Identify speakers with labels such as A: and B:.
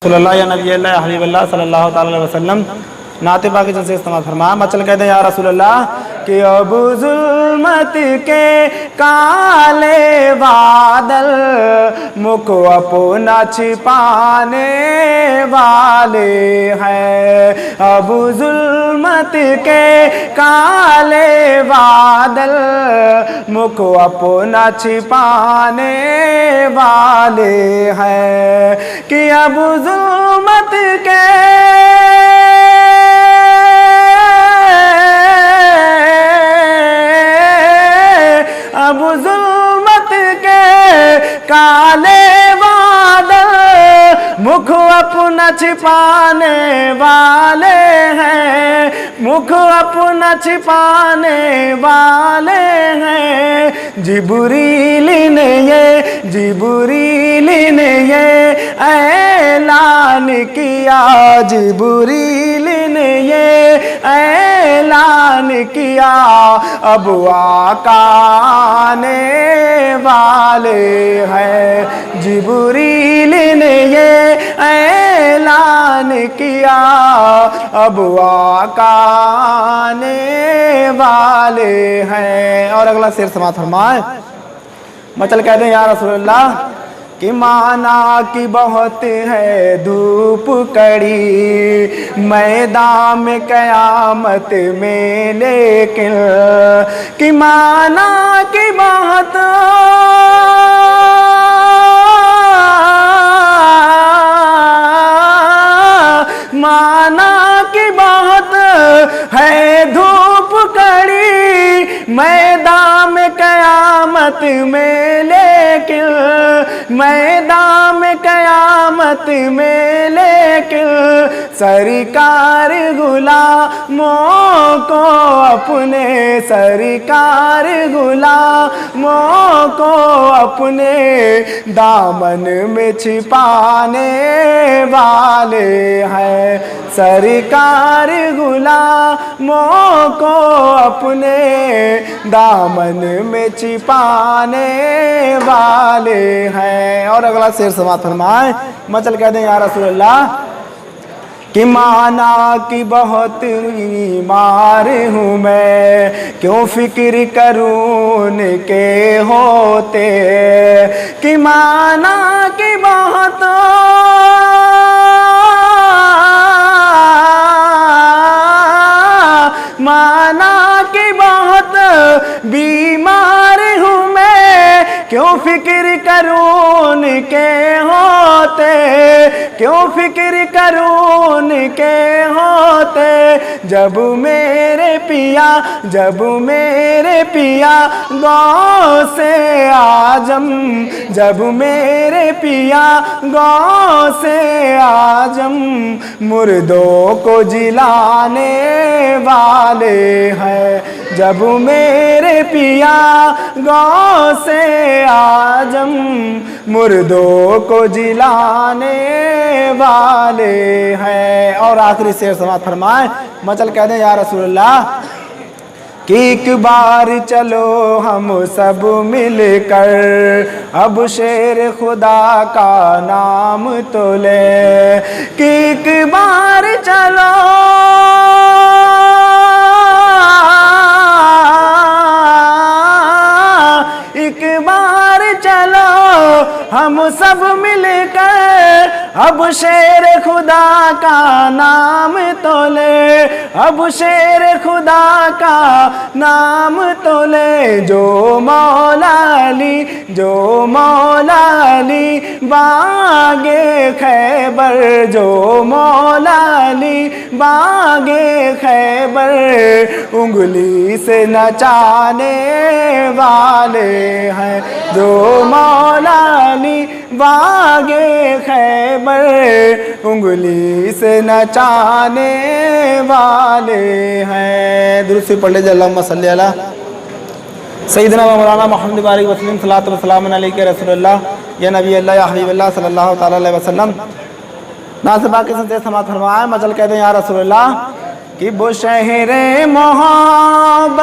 A: صلی اللہ یا نبی اللہ یا حبیب اللہ صلی اللہ تعالی علیہ وسلم نعت پاک سے استعمال فرمایا۔ مچل کہتے ہیں یا رسول اللہ کہ اب ظلمت کے کالے بادل مکھ اپنا چھپانے والے ہیں، اب ظلمت کے کالے بادل مکھ اپنا چھپانے والے ہیں، کہ اب ظلمت کے اب ظلمت کے کالے بادل مکھ اپنا چھپانے والے ہیں، مکھ اپنا چھپانے والے ہیں، جبریل نے یہ اعلان کیا، جبریل نے یہ اعلان کیا، اب آقا آنے والے ہیں، جبریل نے یہ اعلان کیا، اب آقا آنے والے ہیں۔ اور اگلا شعر سماعت فرمائے۔ مچل کہتے ہیں یا رسول اللہ کہ مانا کی بہت ہے دھوپ کڑی میدان میں قیامت میں، لیکن کہ مانا کی بہت مانا کی بہت ہے دھوپ کڑی میدان میں قیامت میں، لیکن میدان میں قیامت میں، لیکن سرکار غلاموں کو اپنے، سرکار غلاموں کو اپنے دامن میں چھپانے والے ہیں، سرکار غلاموں کو اپنے دامن میں چھپانے والے ہیں۔ اور اگلا شعر سماعت فرمائیں۔ مچل کہتے ہیں یا رسول اللہ کہ مانا کی بہت بیمار ہوں میں، کیوں فکر کروں ان کے ہوتے، کہ مانا کی بہت مانا کی بہت بیمار ہوں میں، کیوں فکر کروں ان کے ہوتے، کیوں فکر کروں ان کے ہوتے، جب میرے پیا غوث اعظم، جب میرے پیا غوث اعظم مردوں کو جلانے والے ہیں، جب میرے پیا غوث اعظم مردوں کو جلانے والے ہیں۔ اور آخری شعر سماعت فرمائیں۔ مچل کہتے ہیں یا رسول اللہ کہ ایک بار چلو ہم سب مل کر اب شیر خدا کا نام تو لے، کہ ایک بار چلو ایک بار چلو ہم سب مل کر اب شیر خدا کا نام تو لے، اب شیر خدا کا نام تو لے، جو مولا علی باغ خیبر، جو مولا علی باغ خیبر انگلی سے نچانے والے ہیں، جو مولا علی باغ خیبر انگلی سے نچانے والے ہیں۔ درود پڑھ لیجیے اللہم صلی علی سیدنا و مولانا محمد بارک وسلم، صلاۃ و سلام علیک رسول اللہ یا نبی اللہ یا حبیب اللہ صلی اللہ تعالی علیہ وسلم۔ ناصر باقی سے سماعت فرمائے۔ مچل کہتے ہیں یا رسول اللہ کہ وہ شہر محبت